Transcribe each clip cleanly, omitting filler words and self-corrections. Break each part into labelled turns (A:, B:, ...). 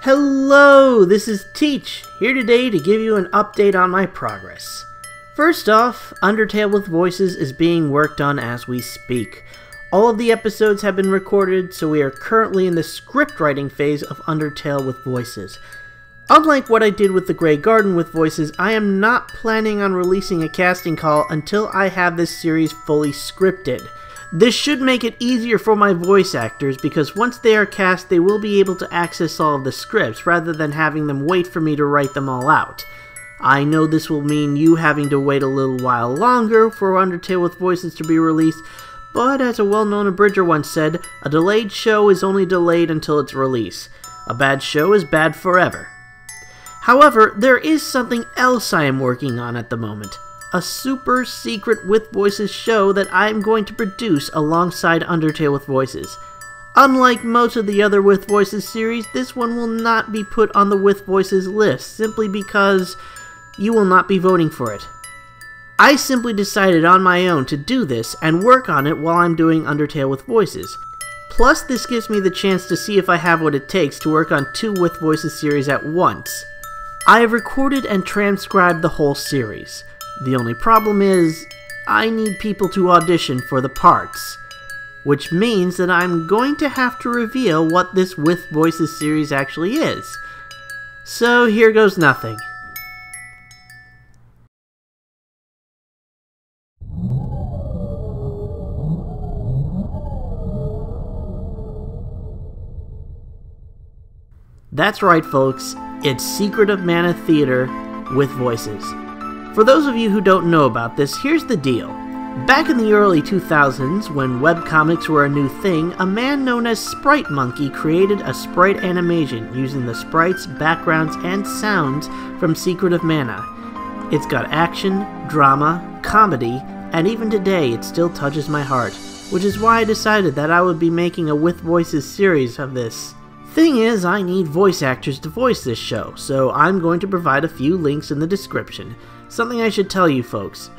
A: Hello, this is Teach, here today to give you an update on my progress. First off, Undertale with Voices is being worked on as we speak. All of the episodes have been recorded, so we are currently in the script writing phase of Undertale with Voices. Unlike what I did with the Grey Garden with Voices, I am not planning on releasing a casting call until I have this series fully scripted. This should make it easier for my voice actors because once they are cast, they will be able to access all of the scripts rather than having them wait for me to write them all out. I know this will mean you having to wait a little while longer for Undertale with Voices to be released, but as a well-known abridger once said, a delayed show is only delayed until its release. A bad show is bad forever. However, there is something else I am working on at the moment. A super secret With Voices show that I am going to produce alongside Undertale with Voices. Unlike most of the other With Voices series, this one will not be put on the With Voices list, simply because you will not be voting for it. I simply decided on my own to do this and work on it while I'm doing Undertale with Voices. Plus, this gives me the chance to see if I have what it takes to work on two With Voices series at once. I have recorded and transcribed the whole series. The only problem is, I need people to audition for the parts. Which means that I'm going to have to reveal what this With Voices series actually is. So here goes nothing. That's right, folks, it's Secret of Mana Theater with Voices. For those of you who don't know about this, here's the deal. Back in the early 2000s, when webcomics were a new thing, a man known as Sprite Monkey created a sprite animation using the sprites, backgrounds, and sounds from Secret of Mana. It's got action, drama, comedy, and even today it still touches my heart, which is why I decided that I would be making a With Voices series of this. Thing is, I need voice actors to voice this show, so I'm going to provide a few links in the description. Something I should tell you folks.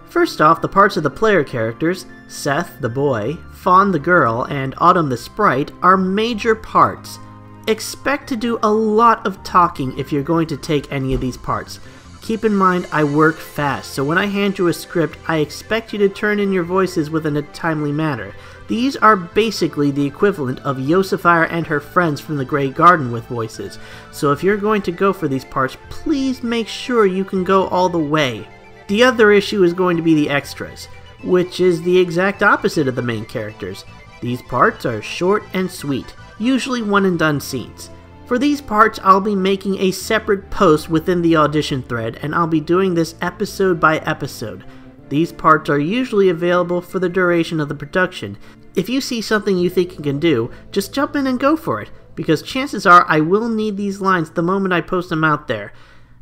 A: First off, the parts of the player characters, Seth the boy, Fawn the girl, and Autumn the sprite, are major parts. Expect to do a lot of talking if you're going to take any of these parts. Keep in mind, I work fast, so when I hand you a script, I expect you to turn in your voices within a timely manner. These are basically the equivalent of Yosefire and her friends from the Grey Garden with Voices, so if you're going to go for these parts, please make sure you can go all the way. The other issue is going to be the extras, which is the exact opposite of the main characters. These parts are short and sweet, usually one and done scenes. For these parts, I'll be making a separate post within the audition thread, and I'll be doing this episode by episode. These parts are usually available for the duration of the production. If you see something you think you can do, just jump in and go for it, because chances are I will need these lines the moment I post them out there.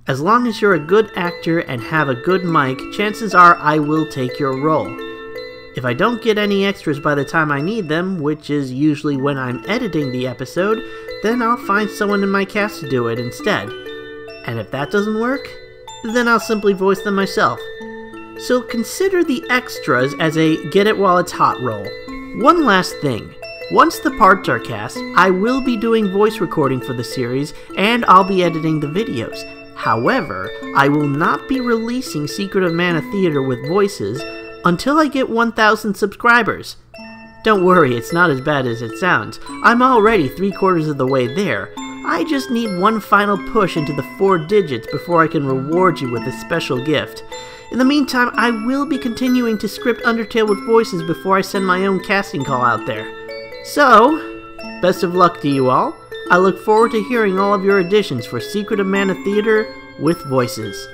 A: As long as you're a good actor and have a good mic, chances are I will take your role. If I don't get any extras by the time I need them, which is usually when I'm editing the episode, then I'll find someone in my cast to do it instead. And if that doesn't work, then I'll simply voice them myself. So consider the extras as a get it while it's hot role. One last thing. Once the parts are cast, I will be doing voice recording for the series, and I'll be editing the videos. However, I will not be releasing Secret of Mana Theater with Voices until I get 1,000 subscribers. Don't worry, it's not as bad as it sounds. I'm already 3/4 of the way there. I just need one final push into the 4 digits before I can reward you with a special gift. In the meantime, I will be continuing to script Undertale with Voices before I send my own casting call out there. So, best of luck to you all. I look forward to hearing all of your auditions for Secret of Mana Theater with Voices.